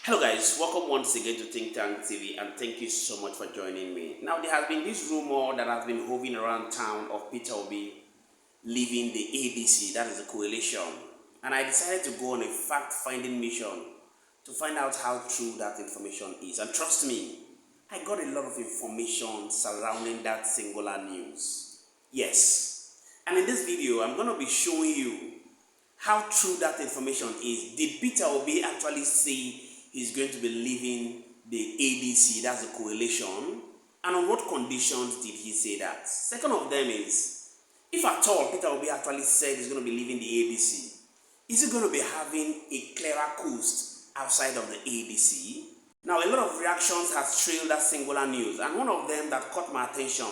Hello guys, welcome once again to Think Tank TV and thank you so much for joining me. Now there has been this rumor that has been hovering around town of Peter Obi leaving the ADC, that is the coalition. And I decided to go on a fact-finding mission to find out how true that information is. And trust me, I got a lot of information surrounding that singular news. Yes. And in this video, I'm going to be showing you how true that information is. Did Peter Obi actually say he's going to be leaving the ADC, that's the coalition? And on what conditions did he say that? Second of them is, if at all Peter Obi actually said he's going to be leaving the ADC, is he going to be having a clearer coast outside of the ADC? Now, a lot of reactions have trailed that singular news, and one of them that caught my attention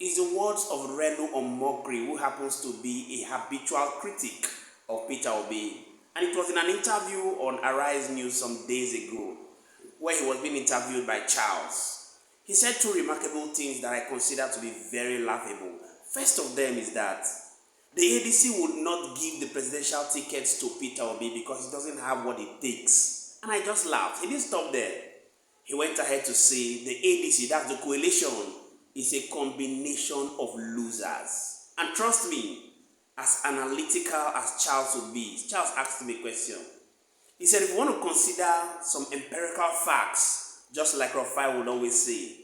is the words of Reno Omokri, who happens to be a habitual critic of Peter Obi. And it was in an interview on Arise News some days ago, where he was being interviewed by Charles. He said two remarkable things that I consider to be very laughable. First of them is that the ADC would not give the presidential tickets to Peter Obi because he doesn't have what it takes. And I just laughed. He didn't stop there. He went ahead to say the ADC, that's the coalition, is a combination of losers. And trust me, as analytical as Charles would be, Charles asked me a question. He said, if you want to consider some empirical facts, just like Elrufai would always say,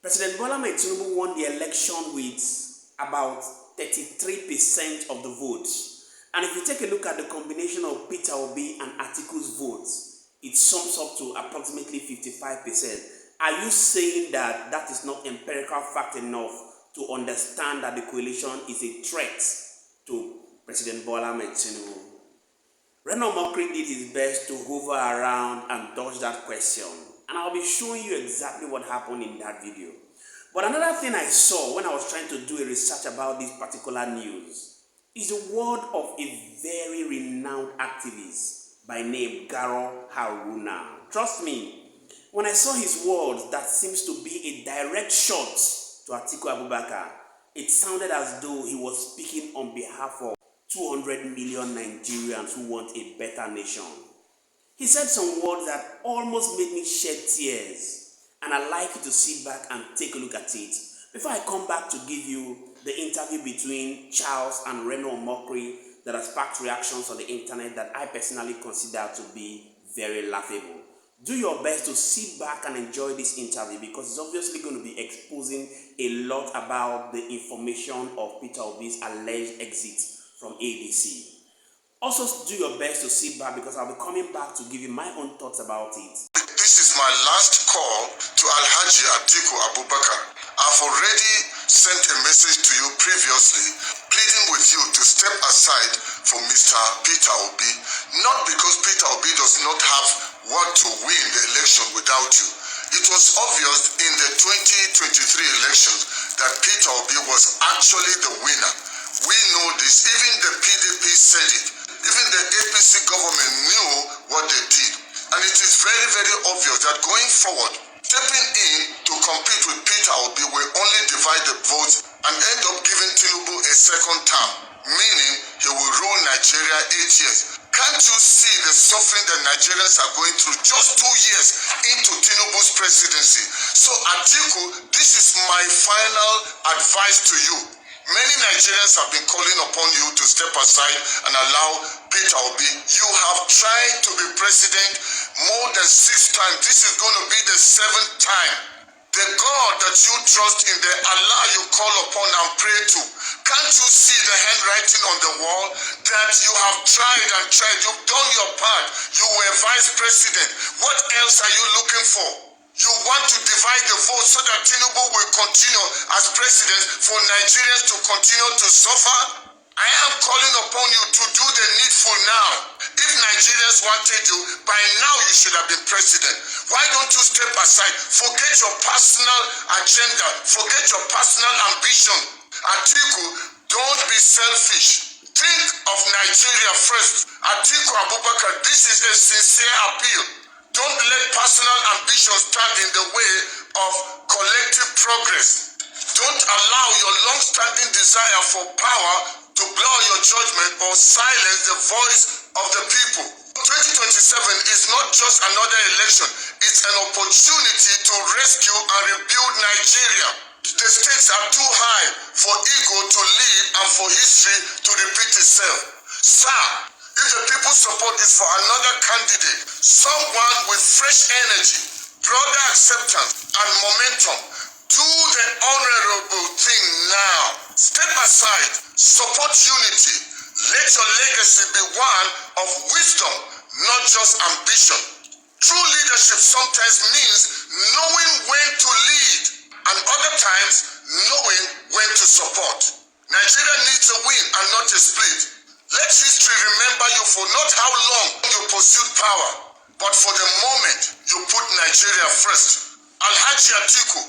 President Bola Ahmed Tinubu won the election with about 33% of the votes. And if you take a look at the combination of Peter Obi and Atiku's votes, it sums up to approximately 55%. Are you saying that that is not empirical fact enough to understand that the coalition is a threat to President Bola Ahmed Tinubu? Reno Omokri did his best to hover around and dodge that question. And I'll be showing you exactly what happened in that video. But another thing I saw when I was trying to do a research about this particular news is the word of a very renowned activist by name Garo Haruna. Trust me, when I saw his words, that seems to be a direct shot to Atikuabubakar. It sounded as though he was speaking on behalf of 200 million Nigerians who want a better nation. He said some words that almost made me shed tears, and I'd like you to sit back and take a look at it before I come back to give you the interview between Charles and Reno Omokri that has sparked reactions on the internet that I personally consider to be very laughable. Do your best to sit back and enjoy this interview because it's obviously going to be exposing a lot about the information of Peter Obi's alleged exit from ADC. Also, do your best to sit back because I'll be coming back to give you my own thoughts about it. This is my last call to Alhaji Atiku Abubakar. I've already sent a message to you previously, pleading with you to step aside for Mr. Peter Obi, not because Peter Obi does not have what to win the election without you. It was obvious in the 2023 elections that Peter Obi was actually the winner. We know this. Even the PDP said it. Even the APC government knew what they did. And it is very, very obvious that going forward, stepping in to compete with Peter Obi will only divide the votes and end up giving Tinubu a second term, meaning he will rule Nigeria 8 years. Can't you see the suffering that Nigerians are going through just 2 years into Tinubu's presidency? So Atiku, this is my final advice to you. Many Nigerians have been calling upon you to step aside and allow Peter Obi. You have tried to be president more than 6 times. This is going to be the 7th time. The God that you trust in, the Allah you call upon and pray to, can't you see the handwriting on the wall that you have tried and tried? You've done your part. You were vice president. What else are you looking for? You want to divide the vote so that Tinubu will continue as president for Nigerians to continue to suffer? I am calling upon you to do the needful now. If Nigerians wanted you, by now you should have been president. Why don't you step aside? Forget your personal agenda. Forget your personal ambition. Atiku, don't be selfish. Think of Nigeria first. Atiku Abubakar, this is a sincere appeal. Don't let personal ambition stand in the way of collective progress. Don't allow your long-standing desire for power to blur your judgment or silence the voice of the people. 2027 is not just another election, it's an opportunity to rescue and rebuild Nigeria. The stakes are too high for ego to lead and for history to repeat itself. Sir, if the people's support is for another candidate, someone with fresh energy, broader acceptance and momentum, do the honorable thing now. Step aside, support unity. Let your legacy be one of wisdom, not just ambition. True leadership sometimes means knowing when to lead and other times knowing when to support. Nigeria needs a win and not a split. Let history remember you for not how long you pursued power, but for the moment you put Nigeria first. Alhaji Atiku,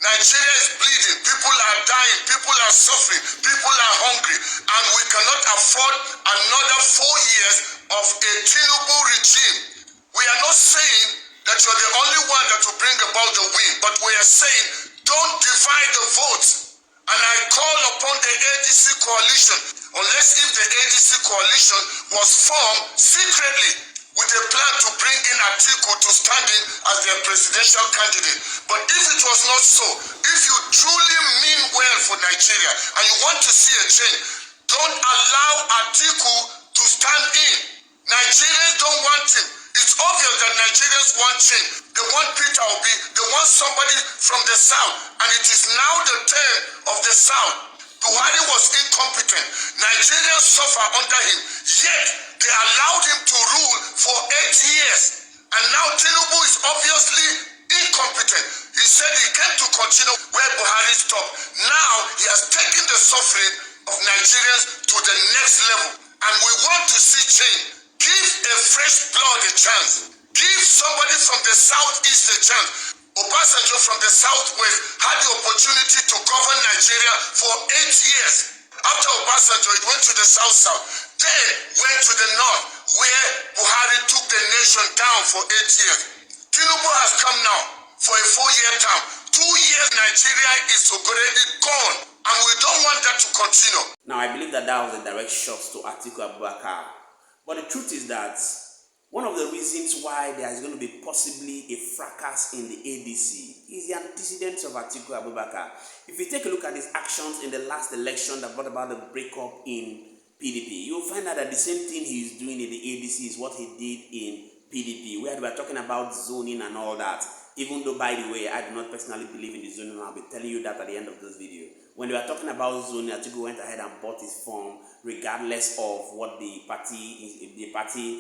Nigeria is bleeding, people are dying, people are suffering, people are hungry, and we cannot afford another 4 years of a Tinubu regime. We are not saying that you're the only one that will bring about the win, but we are saying don't divide the votes. And I call upon the ADC coalition, unless if the ADC coalition was formed secretly with a plan to bring in Atiku to stand in as their presidential candidate. But if it was not so, if you truly mean well for Nigeria and you want to see a change, don't allow Atiku to stand in. Nigerians don't want him. It's obvious that Nigerians want change. They want Peter Obi. They want somebody from the south. And it is now the turn of the south. Buhari was incompetent. Nigerians suffer under him. Yet, they allowed him to rule for 8 years. And now Tinubu is obviously incompetent. He said he came to continue where Buhari stopped. Now, he has taken the suffering of Nigerians to the next level. And we want to see change. Give a fresh blood a chance. Give somebody from the southeast a chance. Obasanjo from the southwest had the opportunity to govern Nigeria for 8 years. After Obasanjo, it went to the south-south. Then went to the north, where Buhari took the nation down for 8 years. Tinubu has come now for a 4-year term. 2 years, Nigeria is already gone. And we don't want that to continue. Now, I believe that was a direct shot to Atikuabubakar. But the truth is that one of the reasons why there is going to be possibly a fracas in the ADC is the antecedents of Atiku Abubakar. If you take a look at his actions in the last election that brought about the breakup in PDP, you'll find out that the same thing he is doing in the ADC is what he did in PDP, where we are talking about zoning and all that. Even though, by the way, I do not personally believe in the zoning, I'll be telling you that at the end of this video. When they were talking about zoning, Atiku went ahead and bought his form, regardless of what the party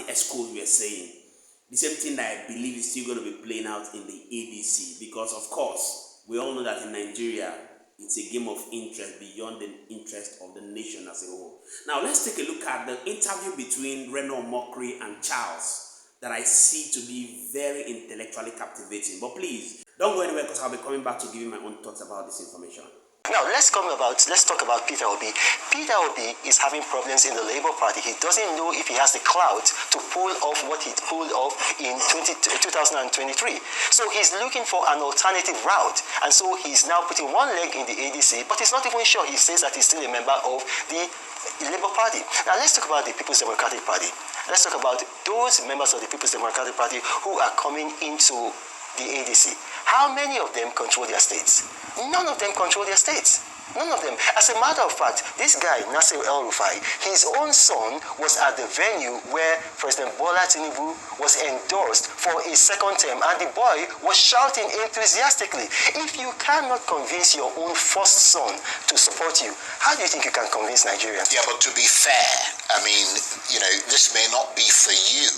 escorts were saying. The same thing that I believe is still going to be playing out in the ADC, because of course we all know that in Nigeria it's a game of interest beyond the interest of the nation as a whole. Now let's take a look at the interview between Reno Omokri and Charles that I see to be very intellectually captivating. But please don't go anywhere, because I'll be coming back to give you my own thoughts about this information. Now, let's talk about Peter Obi. Peter Obi is having problems in the Labour Party. He doesn't know if he has the clout to pull off what he pulled off in 2023. So he's looking for an alternative route. And so he's now putting one leg in the ADC, but he's not even sure. He says that he's still a member of the Labour Party. Now, let's talk about the People's Democratic Party. Let's talk about those members of the People's Democratic Party who are coming into the ADC. How many of them control their states? None of them control their states. None of them. As a matter of fact, this guy, Nasir Elrufai, his own son was at the venue where President Bola Tinubu was endorsed for a second term, and the boy was shouting enthusiastically. If you cannot convince your own first son to support you, how do you think you can convince Nigerians? Yeah, but to be fair, I mean, this may not be for you,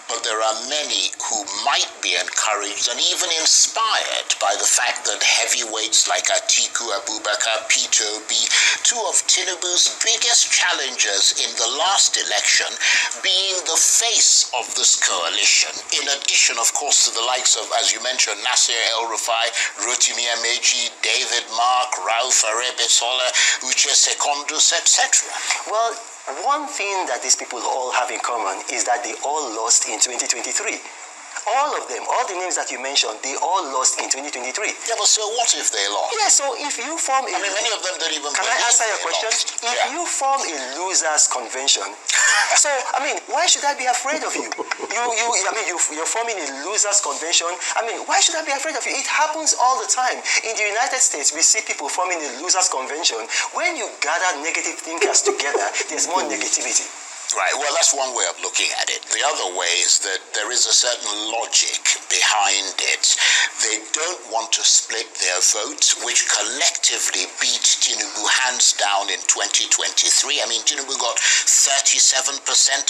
but there are many who might be encouraged and even inspired by the fact that heavyweights like Atiku Abubakar, Peter Obi, two of Tinubu's biggest challengers in the last election, being the face of this coalition, in addition, of course, to the likes of, as you mentioned, Nasir Elrufai, Rotimi Amiechi, David Mark, Rauf Aregbeshola, Uche Secondus, etc. Well, one thing that these people all have in common is that they all lost in 2023. All of them, all the names that you mentioned, they all lost in 2023. Yeah, but so what if they lost? Yeah, so if you form a... I mean, many of them don't even... Can I answer your question? If you form a losers convention, so, I mean, why should I be afraid of you? You're forming a losers convention. I mean, why should I be afraid of you? It happens all the time. In the United States, we see people forming a losers convention. When you gather negative thinkers together, there's more negativity. Right, well, that's one way of looking at it. The other way is that there is a certain logic behind it. They don't want to split their votes, which collectively beat Tinubu hands down in 2023. I mean, Tinubu got 37%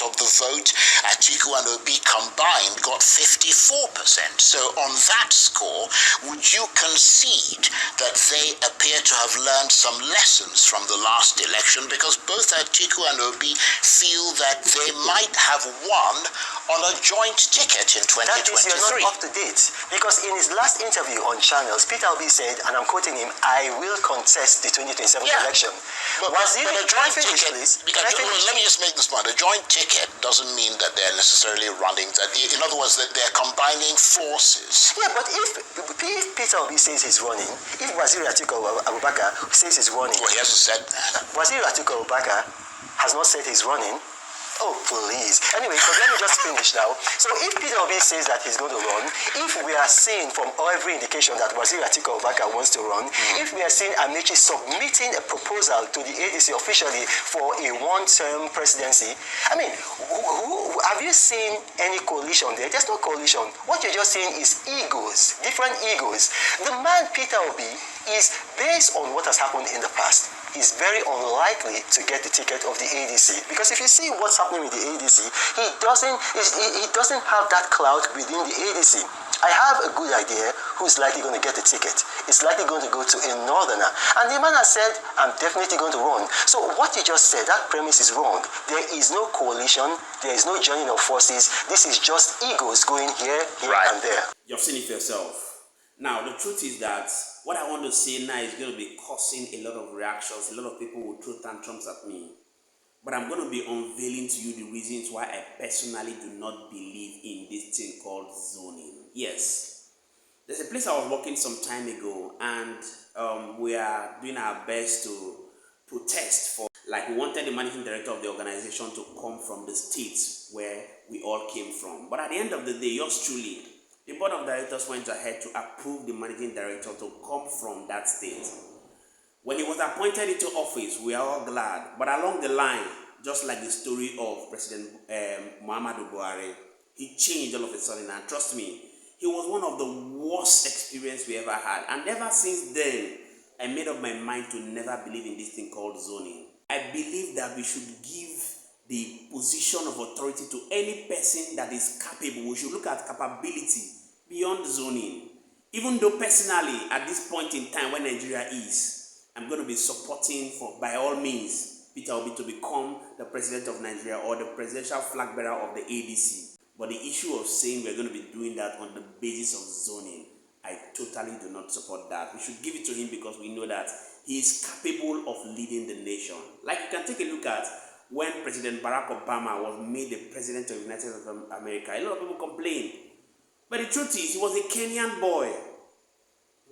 of the vote. Atiku and Obi combined got 54%. So on that score, would you concede that they appear to have learned some lessons from the last election? Because both Atiku and Obi feel that they might have won on a joint ticket in 2023. That is, you're not up to date. Because in his last interview on channels, Peter Obi said, and I'm quoting him, I will contest the 2027 election. But a joint ticket, let me just make this point. A joint ticket doesn't mean that they're necessarily running, that, in other words, that they're combining forces. Yeah, but if Peter Obi says he's running, if Waziri Atiku Abubakar says he's running... Well, he hasn't said that. Waziri Atiku Abubakar has not said he's running. Oh, please. Anyway, so let me just finish now. So if Peter Obi says that he's going to run, if we are seeing from every indication that Waziri Atiku Abubakar wants to run, if we are seeing Amiechi submitting a proposal to the ADC officially for a one-term presidency, I mean, have you seen any coalition there? There's no coalition. What you're just seeing is egos, different egos. The man, Peter Obi, is based on what has happened in the past. Is very unlikely to get the ticket of the ADC, because if you see what's happening with the ADC, he doesn't have that clout within the ADC. I have a good idea who's likely going to get the ticket. It's likely going to go to a northerner, and the man has said, I'm definitely going to run. So what you just said, that premise is wrong. There is no coalition, there is no joining of forces. This is just egos going here and there. You've seen it for yourself. Now, the truth is that what I want to say now is going to be causing a lot of reactions. A lot of people will throw tantrums at me. But I'm going to be unveiling to you the reasons why I personally do not believe in this thing called zoning. Yes. There's a place I was working some time ago, and we are doing our best to protest for, like, we wanted the managing director of the organization to come from the states where we all came from. But at the end of the day, yours truly, the board of directors went ahead to approve the managing director to come from that state. When he was appointed into office, we are all glad. But along the line, just like the story of President Muhammadu Buhari, he changed all of a sudden. And trust me, he was one of the worst experiences we ever had. And ever since then, I made up my mind to never believe in this thing called zoning. I believe that we should give the position of authority to any person that is capable. We should look at capability beyond zoning. Even though personally, at this point in time where Nigeria is, I'm going to be supporting, by all means, Peter Obi to become the president of Nigeria or the presidential flag bearer of the ADC. But the issue of saying we're going to be doing that on the basis of zoning, I totally do not support that. We should give it to him because we know that he is capable of leading the nation. Like, you can take a look at when President Barack Obama was made the president of the United States of America. A lot of people complained. But the truth is, he was a Kenyan boy.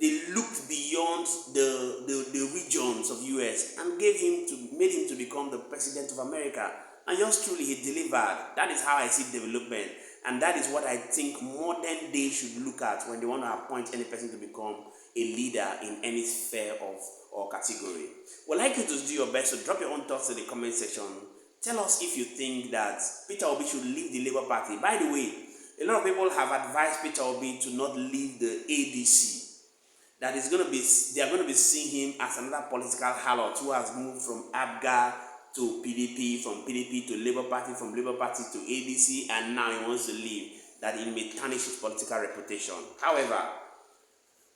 They looked beyond the regions of US and made him to become the president of America. And just truly, he delivered. That is how I see development. And that is what I think modern day should look at when they want to appoint any person to become a leader in any sphere or category. We'd like you to do your best, so drop your own thoughts in the comment section. Tell us if you think that Peter Obi should leave the Labour Party. By the way, a lot of people have advised Peter Obi to not leave the ADC. That is going to be, they are going to be seeing him as another political harlot who has moved from ABGA to PDP, from PDP to Labour Party, from Labour Party to ADC, and now he wants to leave, that it may tarnish his political reputation. However,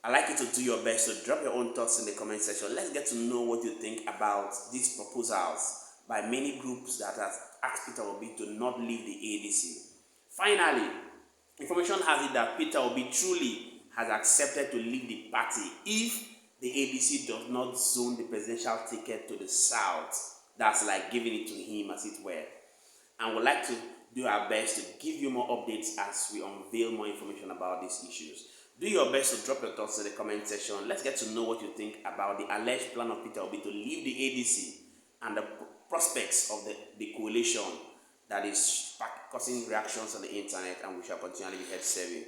I'd like you to do your best, so drop your own thoughts in the comment section. Let's get to know what you think about these proposals by many groups that have asked Peter Obi to not leave the ADC. Finally, information has it that Peter Obi truly has accepted to leave the party if the ADC does not zone the presidential ticket to the south. That's like giving it to him, as it were. And would like to do our best to give you more updates as we unveil more information about these issues. Do your best to drop your thoughts in the comment section. Let's get to know what you think about the alleged plan of Peter Obi to leave the ADC and the prospects of the coalition that is causing reactions on the internet, and we shall continually be head serving.